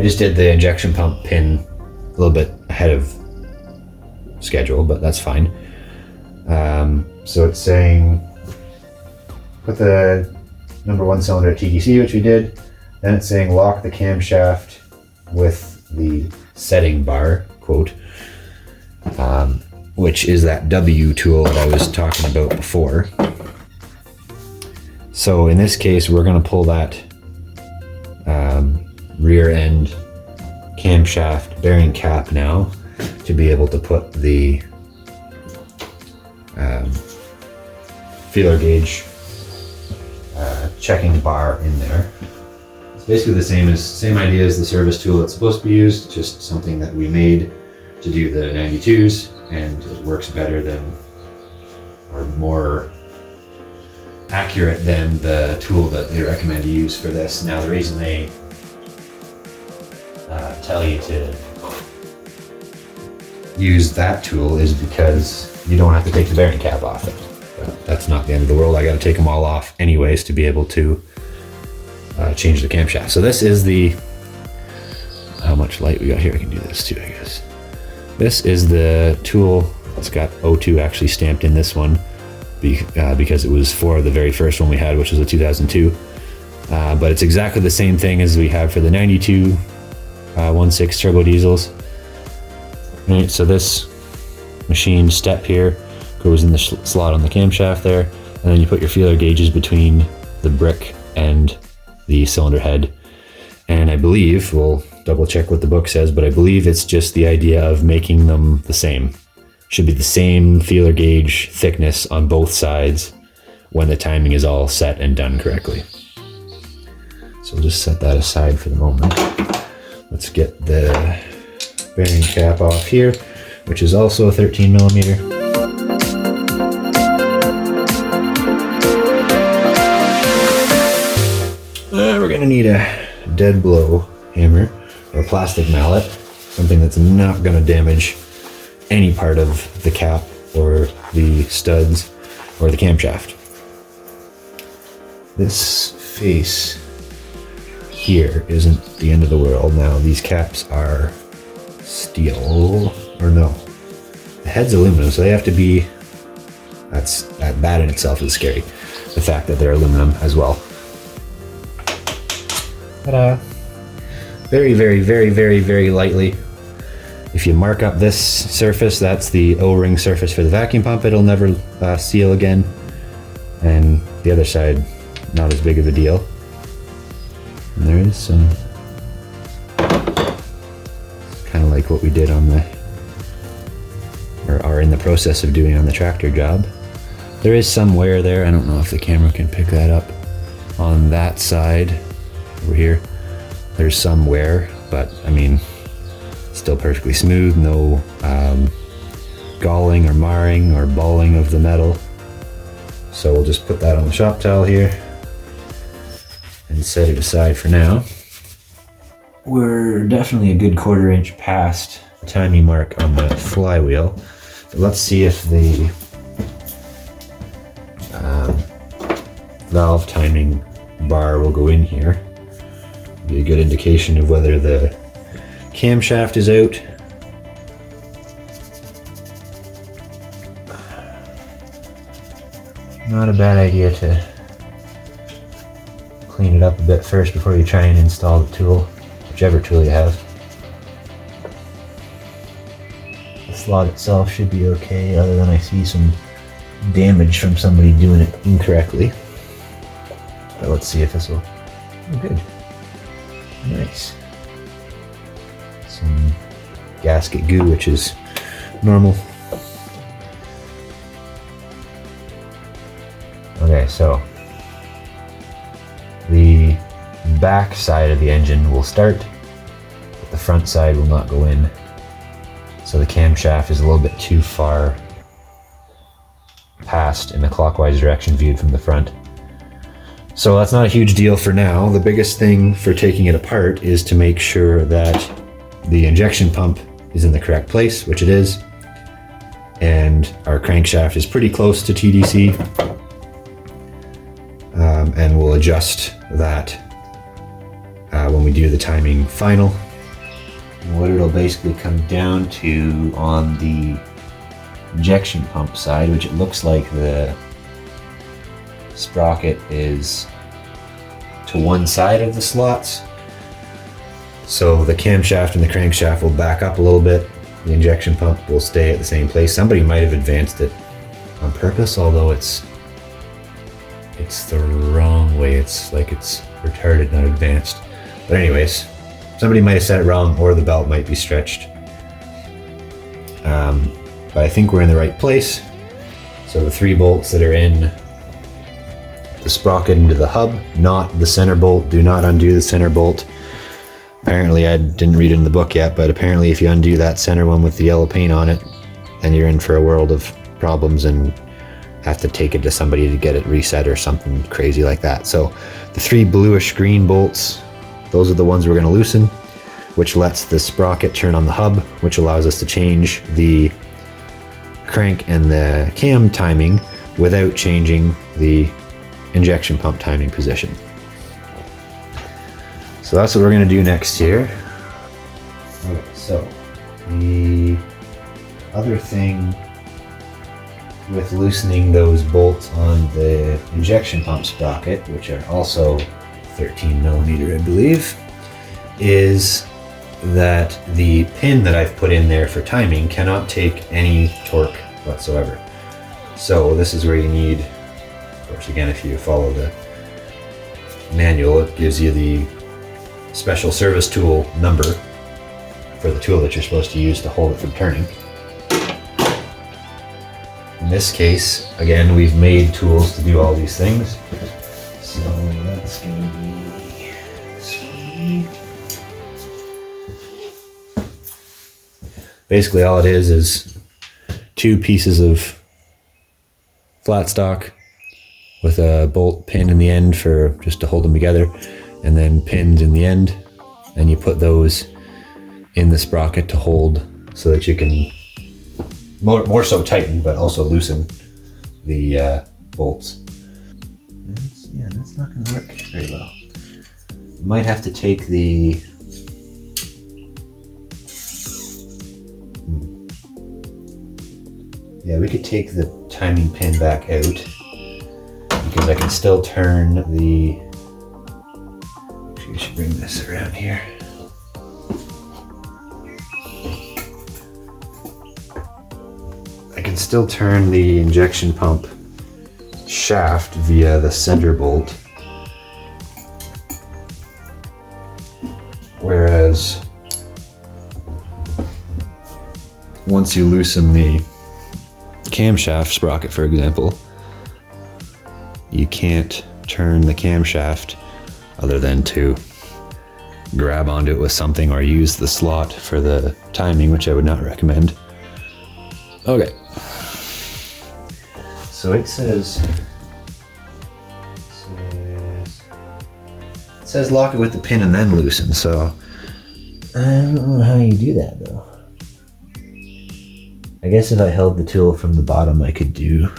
just did the injection pump pin a little bit ahead of schedule, but that's fine. So it's saying put the number 1 cylinder TDC, which we did. Then it's saying lock the camshaft with the setting bar, quote, which is that W tool that I was talking about before. So in this case, we're going to pull that rear end camshaft bearing cap now to be able to put the feeler gauge checking bar in there. It's basically the same idea as the service tool that's supposed to be used, just something that we made to do the 92s, and it works better than, or more accurate than, the tool that they recommend you use for this. Now the reason they tell you to use that tool is because you don't have to take the bearing cap off it. But that's not the end of the world. I got to take them all off anyways to be able to change the camshaft. So this is the, how much light we got here? I can do this too, I guess. This is the tool. It's got O2 actually stamped in this one because it was for the very first one we had, which was a 2002. But it's exactly the same thing as we have for the 92 1.6 turbo diesels. Right, so this machine step here goes in the slot on the camshaft there, and then you put your feeler gauges between the brick and the cylinder head. And I believe, we'll double check what the book says, but I believe it's just the idea of making them the same. Should be the same feeler gauge thickness on both sides when the timing is all set and done correctly. So we'll just set that aside for the moment. Let's get the bearing cap off here, which is also a 13 millimeter. We're gonna need a dead blow hammer or a plastic mallet, something that's not gonna damage any part of the cap or the studs or the camshaft. This face here isn't the end of the world. Now these caps are steel, or no, the head's aluminum, so they have to be, that in itself is scary, the fact that they're aluminum as well. Ta-da! Very, very, very, very, very lightly. If you mark up this surface, that's the O-ring surface for the vacuum pump. It'll never seal again. And the other side, not as big of a deal. And there is some, kind of like what we did on the, or are in the process of doing on the tractor job. There is some wear there. I don't know if the camera can pick that up. On that side, over here, there's some wear, but I mean, still perfectly smooth, no galling or marring or balling of the metal. So we'll just put that on the shop towel here and set it aside for now. We're definitely a good 1/4 inch past the timing mark on the flywheel. But let's see if the valve timing bar will go in here. Be a good indication of whether the camshaft is out. Not a bad idea to clean it up a bit first before you try and install the tool, whichever tool you have. The slot itself should be okay, other than I see some damage from somebody doing it incorrectly. But let's see if this will. Oh, good. Nice. Some gasket goo, which is normal. Okay, so the back side of the engine will start, but the front side will not go in. So the camshaft is a little bit too far past in the clockwise direction viewed from the front. So that's not a huge deal for now. The biggest thing for taking it apart is to make sure that the injection pump is in the correct place, which it is, and our crankshaft is pretty close to TDC. And we'll adjust that when we do the timing final. what it'll basically come down to on the injection pump side, which it looks like the sprocket is to one side of the slots. So the camshaft and the crankshaft will back up a little bit. The injection pump will stay at the same place. Somebody might have advanced it on purpose, although it's the wrong way. It's like it's retarded, not advanced. But anyways, somebody might have set it wrong, or the belt might be stretched. But I think we're in the right place. So the 3 bolts that are in the sprocket into the hub, not the center bolt. Do not undo the center bolt. Apparently, I didn't read it in the book yet, but apparently if you undo that center one with the yellow paint on it, then you're in for a world of problems and have to take it to somebody to get it reset or something crazy like that. So the 3 bluish green bolts, those are the ones we're going to loosen, which lets the sprocket turn on the hub, which allows us to change the crank and the cam timing without changing the injection pump timing position. So that's what we're going to do next here. Okay, so the other thing with loosening those bolts on the injection pump sprocket, which are also 13 millimeter, I believe, is that the pin that I've put in there for timing cannot take any torque whatsoever. So this is where you need, of course, again, if you follow the manual, it gives you the special service tool number for the tool that you're supposed to use to hold it from turning. In this case, again, we've made tools to do all these things. So that's going to be this one. Basically all it is 2 pieces of flat stock with a bolt pin in the end for just to hold them together, and then pins in the end, and you put those in the sprocket to hold so that you can more so tighten but also loosen the bolts. That's not going to work very well. You might have to take the we could take the timing pin back out, because I can still turn the, actually I should bring this around here. I can still turn the injection pump shaft via the center bolt, whereas once you loosen the camshaft sprocket, for example, you can't turn the camshaft other than to grab onto it with something or use the slot for the timing, which I would not recommend. Okay, so it says lock it with the pin and then loosen, so I don't know how you do that though. I guess if I held the tool from the bottom, I could do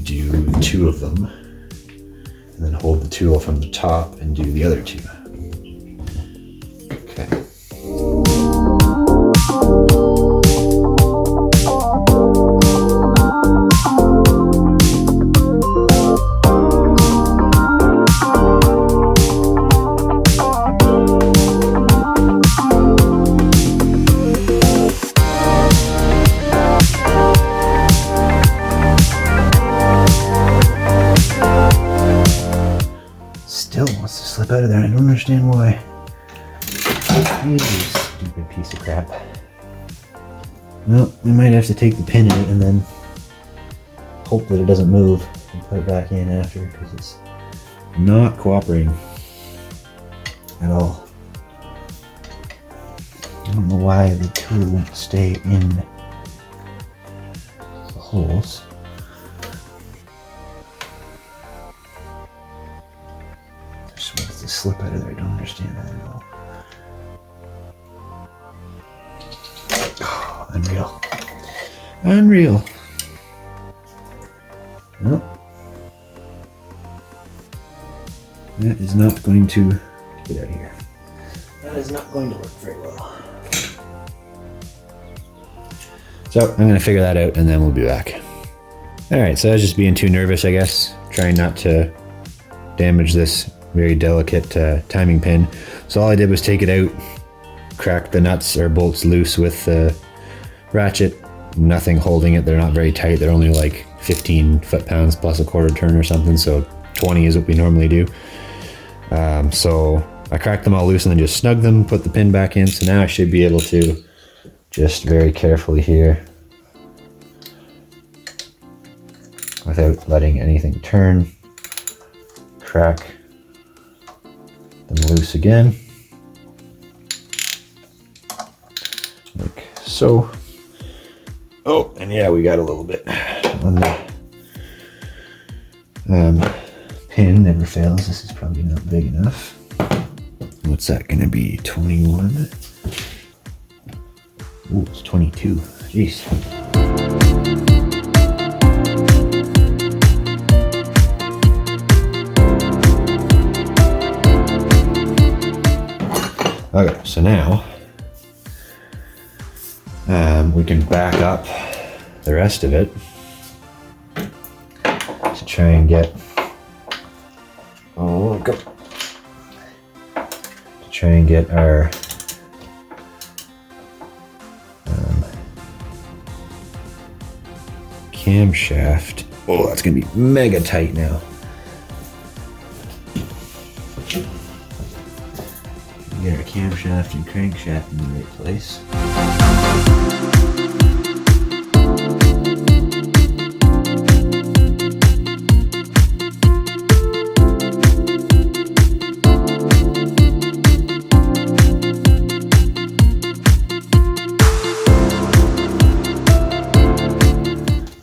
2 of them, and then hold the tool from the top and do the other 2. Okay. Slip out of there. I don't understand why. You stupid piece of crap. Well, we might have to take the pin out and then hope that it doesn't move and put it back in after, because it's not cooperating at all. I don't know why the tool won't stay in the holes. Slip out of there. I don't understand that at all. Oh, unreal. Unreal. Nope. That is not going to get out of here. that is not going to work very well. So I'm going to figure that out and then we'll be back. All right, so I was just being too nervous, I guess, trying not to damage this very delicate timing pin. So all I did was take it out, crack the nuts or bolts loose with the ratchet, nothing holding it. They're not very tight. They're only like 15 foot-pounds plus a quarter turn or something. So 20 is what we normally do. So I cracked them all loose and then just snugged them, put the pin back in. So now I should be able to just very carefully here, without letting anything turn, crack them loose again, like so. Oh, and yeah, we got a little bit on the pin, never fails. This is probably not big enough. What's that gonna be, 21? Ooh, it's 22, jeez. Okay, so now we can back up the rest of it to try and get our camshaft. Oh, that's gonna be mega tight now. Get our camshaft and crankshaft in the right place.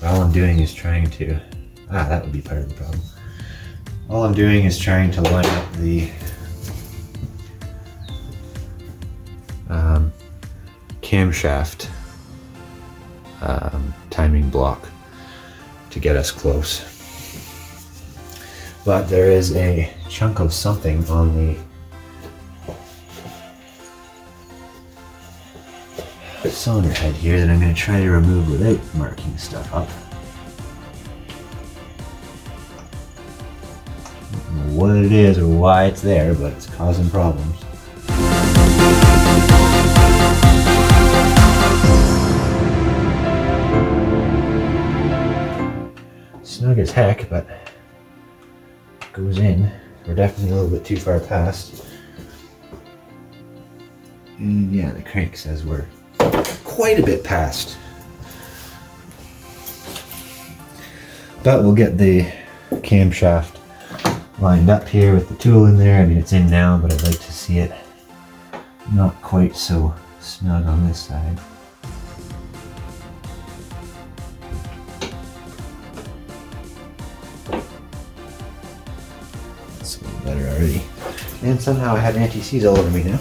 All I'm doing is trying to, that would be part of the problem. All I'm doing is trying to line up the camshaft timing block to get us close. But there is a chunk of something on the cylinder head here that I'm going to try to remove without marking stuff up. I don't know what it is or why it's there, but it's causing problems. Snug as heck, but it goes in. We're definitely a little bit too far past. And yeah, the crank says we're quite a bit past. But we'll get the camshaft lined up here with the tool in there. I mean, it's in now, but I'd like to see it not quite so snug on this side. That's a little better already. And somehow I have anti-seize all over me now.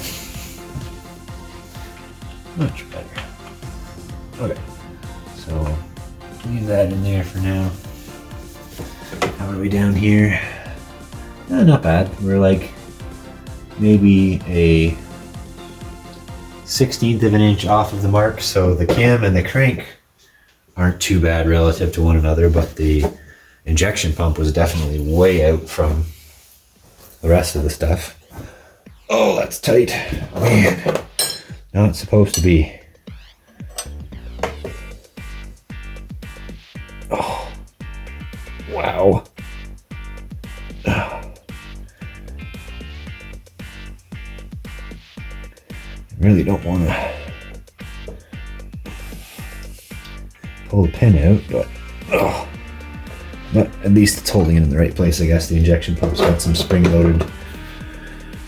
Much better. Okay, so leave that in there for now. How are we down here? Not bad. We're like maybe a 1/16 of an inch off of the mark, so the cam and the crank aren't too bad relative to one another, but the injection pump was definitely way out from the rest of the stuff. Oh, that's tight. Man, not supposed to be. Oh, wow. I really don't want to pull the pin out, but at least it's holding it in the right place. I guess the injection pump's got some spring loaded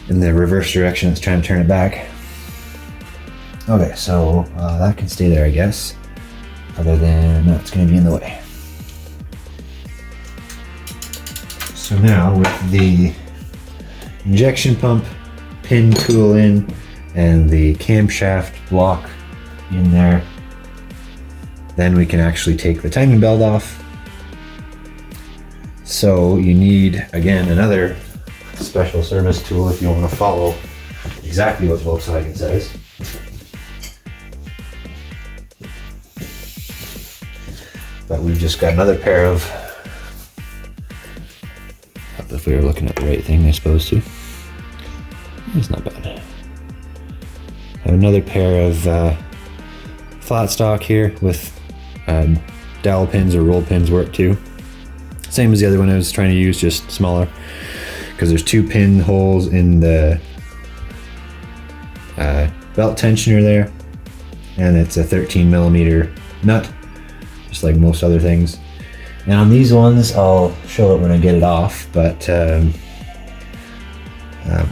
in the reverse direction. Let's try and turn it back. Okay, so that can stay there, I guess. Other than that's going to be in the way. So now with the injection pump pin tool in and the camshaft block in there, then we can actually take the timing belt off. So you need, again, another special service tool if you want to follow exactly what Volkswagen says. But we've just got another pair of, if we were looking at the right thing, I suppose, too. It's not bad. I have another pair of flat stock here with dowel pins or roll pins work too. Same as the other one I was trying to use, just smaller, because there's 2 pin holes in the belt tensioner there, and it's a 13mm nut, just like most other things. And on these ones, I'll show it when I get it off, but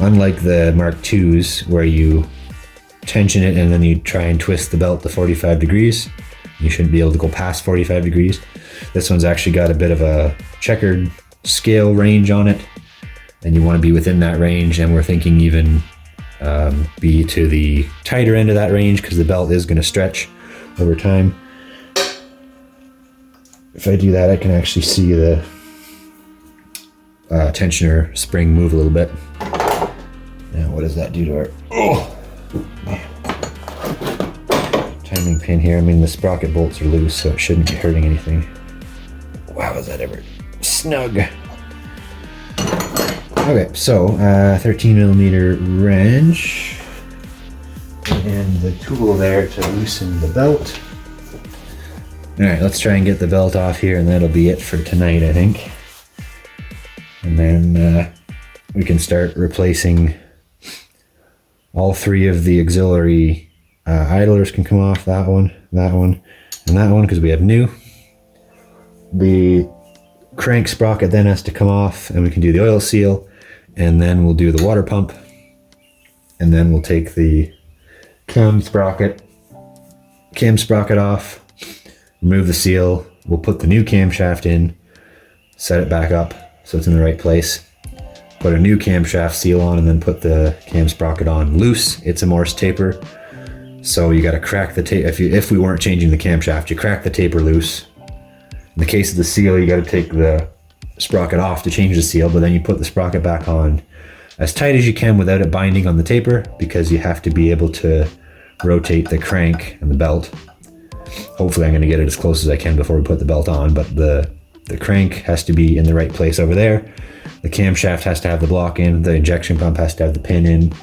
unlike the Mark IIs where you tension it and then you try and twist the belt to 45 degrees, you shouldn't be able to go past 45 degrees. This one's actually got a bit of a checkered scale range on it, and you want to be within that range, and we're thinking even be to the tighter end of that range because the belt is going to stretch over time. If I do that, I can actually see the tensioner spring move a little bit. Now, what does that do to our timing pin here? I mean, the sprocket bolts are loose, so it shouldn't be hurting anything. Wow, is that ever snug? Okay, so 13mm wrench and the tool there to loosen the belt. All right, let's try and get the belt off here, and that'll be it for tonight, I think. And then we can start replacing all 3 of the auxiliary idlers can come off, that one, and that one, because we have new. The crank sprocket then has to come off, and we can do the oil seal, and then we'll do the water pump, and then we'll take the cam sprocket off, remove the seal, we'll put the new camshaft in, set it back up so it's in the right place, put a new camshaft seal on, and then put the cam sprocket on loose. It's a Morse taper, so you got to crack the tape. If we weren't changing the camshaft, you crack the taper loose. In the case of the seal, you got to take the sprocket off to change the seal, but then you put the sprocket back on as tight as you can without it binding on the taper, because you have to be able to rotate the crank and the belt. Hopefully I'm going to get it as close as I can before we put the belt on, but the crank has to be in the right place over there. The camshaft has to have the block in, the injection pump has to have the pin in.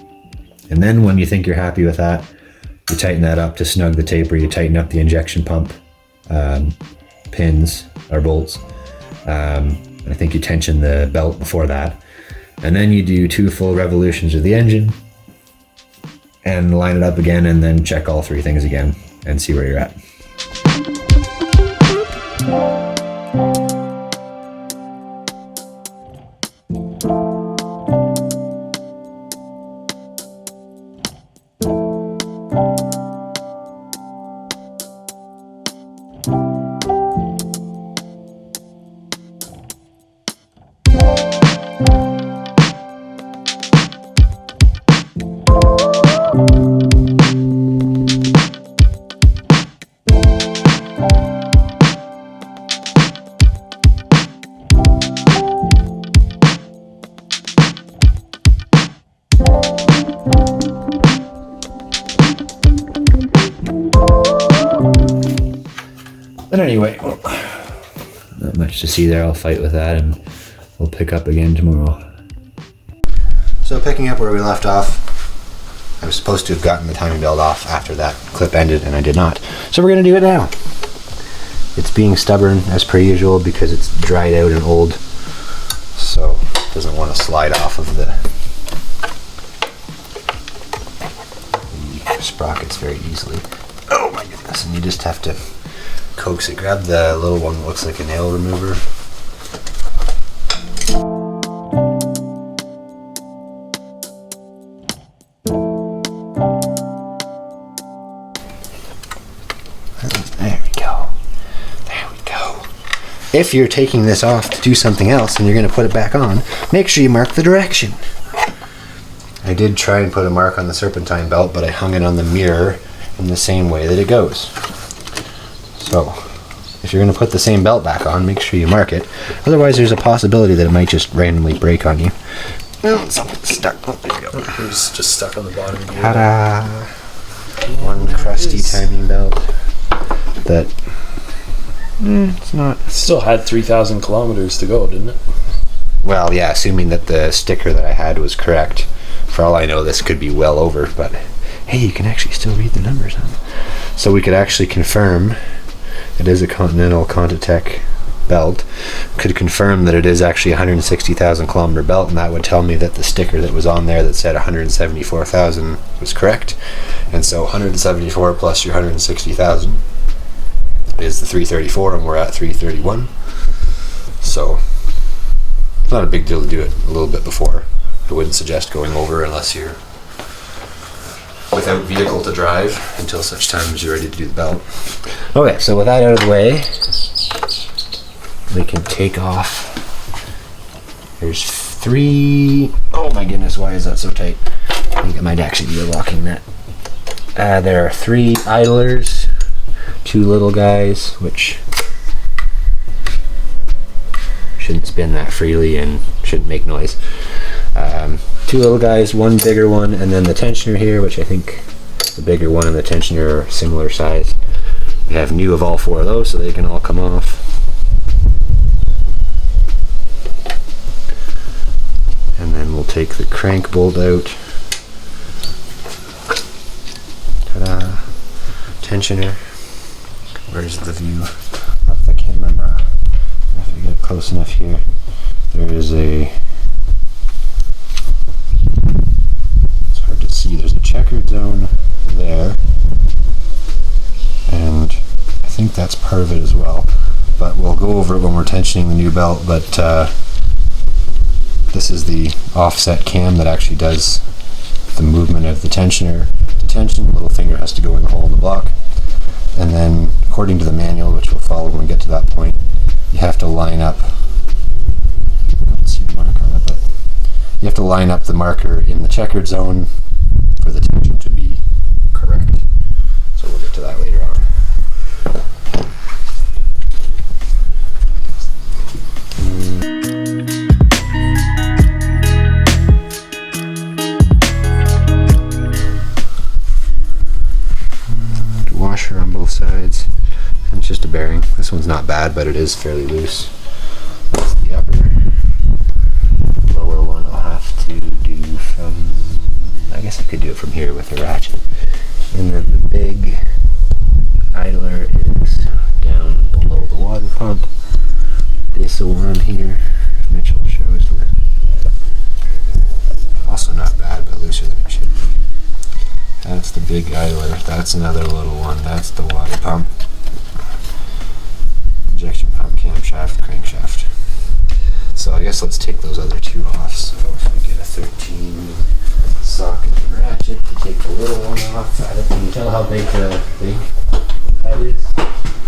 And then when you think you're happy with that, you tighten that up to snug the taper, you tighten up the injection pump pins or bolts. I think you tension the belt before that. And then you do 2 full revolutions of the engine and line it up again, and then check all 3 things again and see where you're at. But anyway, well, not much to see there. I'll fight with that and we'll pick up again tomorrow. So picking up where we left off, I was supposed to have gotten the timing belt off after that clip ended, and I did not. So we're going to do it now. It's being stubborn as per usual because it's dried out and old, so it doesn't want to slide off of the sprockets very easily. Oh my goodness, and you just have to coax it. Grab the little one that looks like a nail remover. There we go. There we go. If you're taking this off to do something else and you're going to put it back on, make sure you mark the direction. I did try and put a mark on the serpentine belt, but I hung it on the mirror in the same way that it goes. So, if you're going to put the same belt back on, make sure you mark it. Otherwise, there's a possibility that it might just randomly break on you. Oh, something's stuck. Oh, there you go. It was just stuck on the bottom gear. Ta-da! One crusty timing belt that it's not. It still had 3,000 kilometers to go, didn't it? Well, yeah, assuming that the sticker that I had was correct. For all I know, this could be well over, but hey, you can actually still read the numbers on it. So we could actually confirm it is a Continental Contitech belt. Could confirm that it is actually a 160,000 kilometer belt, and that would tell me that the sticker that was on there that said 174,000 was correct. And so 174 plus your 160,000 is the 334, and we're at 331. So it's not a big deal to do it a little bit before. I wouldn't suggest going over unless you're without vehicle to drive until such time as you're ready to do the belt. Okay, so with that out of the way, we can take off. There's 3. Oh my goodness, why is that so tight? I think it might actually be a locking nut. There are 3 idlers, 2 little guys, which shouldn't spin that freely and shouldn't make noise. 2 little guys, 1 bigger one, and then the tensioner here, which I think the bigger one and the tensioner are similar size. We have new of all 4 of those, so they can all come off. And then we'll take the crank bolt out. Ta-da! Tensioner. Where's the view of the camera? If I get close enough here, there is a. It's hard to see. There's a checkered zone there, and I think that's part of it as well. But we'll go over it when we're tensioning the new belt. But this is the offset cam that actually does the movement of the tensioner to tension. The little finger has to go in the hole in the block. And then, according to the manual, which we'll follow when we get to that point, you have to line up. I don't see the mark on it, but you have to line up the marker in the checkered zone for the tension to be correct. So we'll get to that later on. Washer on both sides, and it's just a bearing. This one's not bad, but it is fairly loose. That's the upper. Lower one I'll have to do from, I guess I could do it from here with a ratchet. And then the big idler is down below the water pump. This one here, Mitchell shows the, also not bad, but looser than it should be. That's the big idler. That's another little one. That's the water pump. Injection pump, camshaft, crankshaft. So I guess let's take those other 2 off. So if we get a 13 socket and ratchet to take the little one off. Can you tell how big the big head is?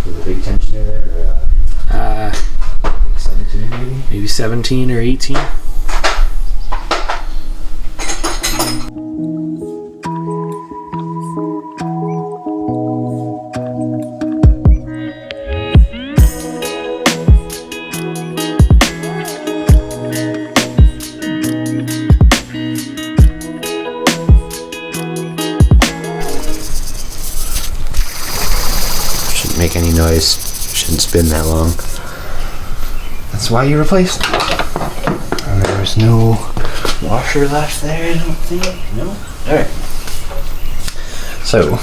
With the big tensioner there? Like 17 maybe? Maybe 17 or 18. Make any noise, shouldn't spin that long. That's why you replaced it. And there's no washer left there, I don't think. No? Alright. So,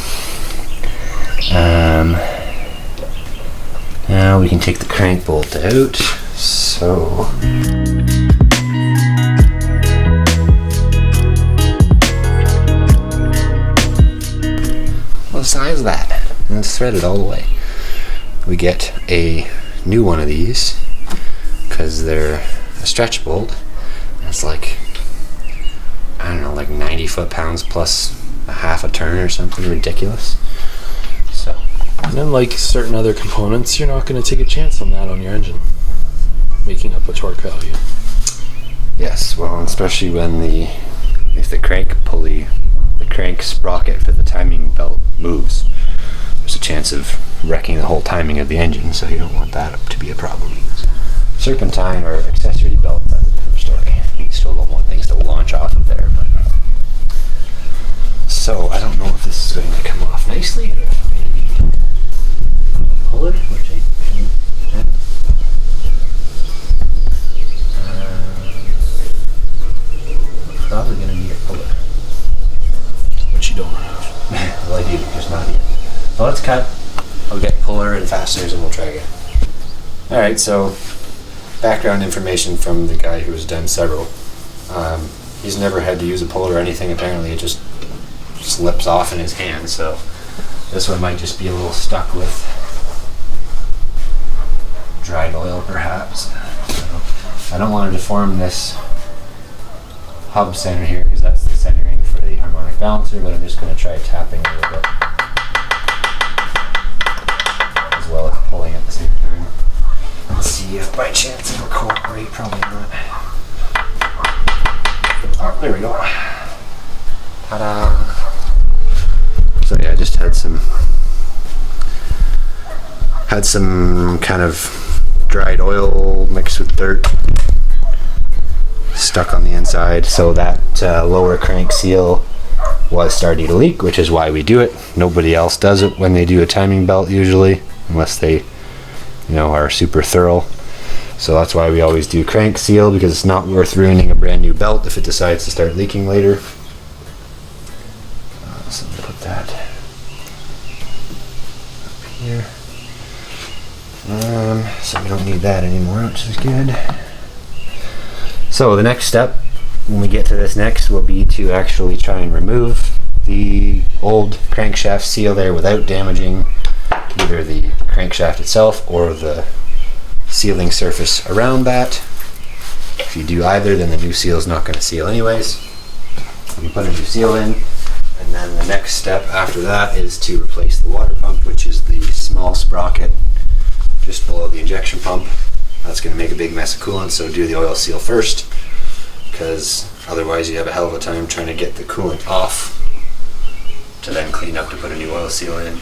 now we can take the crank bolt out. So, what size is that? And it's threaded all the way. We get a new one of these because they're a stretch bolt. It's like, I don't know, like 90 foot-pounds plus a half a turn or something ridiculous. So, and unlike certain other components, you're not going to take a chance on that on your engine, making up a torque value. yes, well, especially when if the crank pulley, the crank sprocket for the timing belt moves, there's a chance of wrecking the whole timing of the engine, so you don't want that to be a problem. Serpentine or accessory belt, that's a different story. You still don't want things to cut, I'll get puller and fasteners and we'll try again. Alright, so background information from the guy who's done several. He's never had to use a puller or anything, apparently it just slips off in his hand, so this one might just be a little stuck with dried oil perhaps. So I don't want to deform this hub center here because that's the centering for the harmonic balancer, but I'm just going to try tapping a little bit as well as pulling at the same time. Let's see if by chance it'll cooperate. Probably not. Oh, there we go. Ta-da! So yeah, I just had some kind of dried oil mixed with dirt stuck on the inside, so that lower crank seal was starting to leak, which is why we do it. Nobody else does it when they do a timing belt usually, unless they are super thorough. So that's why we always do crank seal, because it's not worth ruining a brand new belt if it decides to start leaking later. So we'll put that up here. So we don't need that anymore, which is good. So the next step, when we get to this next, will be to actually try and remove the old crankshaft seal there without damaging either the crankshaft itself or the sealing surface around that. If you do either, then the new seal is not going to seal anyways. You put a new seal in, and then the next step after that is to replace the water pump, which is the small sprocket just below the injection pump. That's going to make a big mess of coolant, so do the oil seal first, because otherwise you have a hell of a time trying to get the coolant off to then clean up to put a new oil seal in.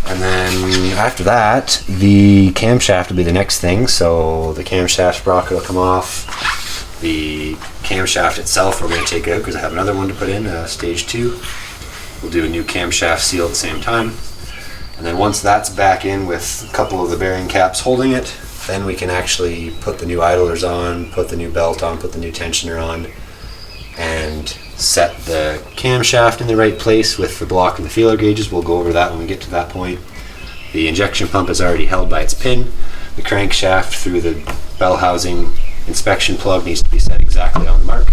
And then after that, the camshaft will be the next thing. So the camshaft sprocket will come off. The camshaft itself we're going to take out because I have another one to put in, stage 2. We'll do a new camshaft seal at the same time. And then once that's back in with a couple of the bearing caps holding it, then we can actually put the new idlers on, put the new belt on, put the new tensioner on, and set the camshaft in the right place with the block and the feeler gauges. We'll go over that when we get to that point. The injection pump is already held by its pin. The crankshaft through the bell housing inspection plug needs to be set exactly on the mark.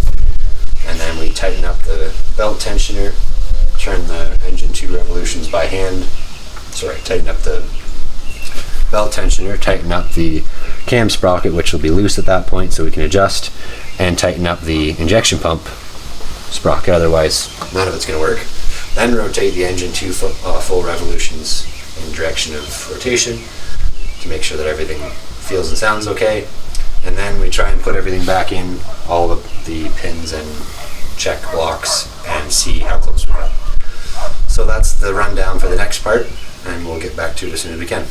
And then we tighten up the belt tensioner, turn the engine 2 revolutions by hand. Tighten up the belt tensioner, tighten up the cam sprocket, which will be loose at that point so we can adjust, and tighten up the injection pump sprocket, otherwise none of it's going to work. Then rotate the engine 2 full revolutions in direction of rotation to make sure that everything feels and sounds okay. And then we try and put everything back in, all of the pins and check blocks, and see how close we got. So that's the rundown for the next part, and we'll get back to it as soon as we can.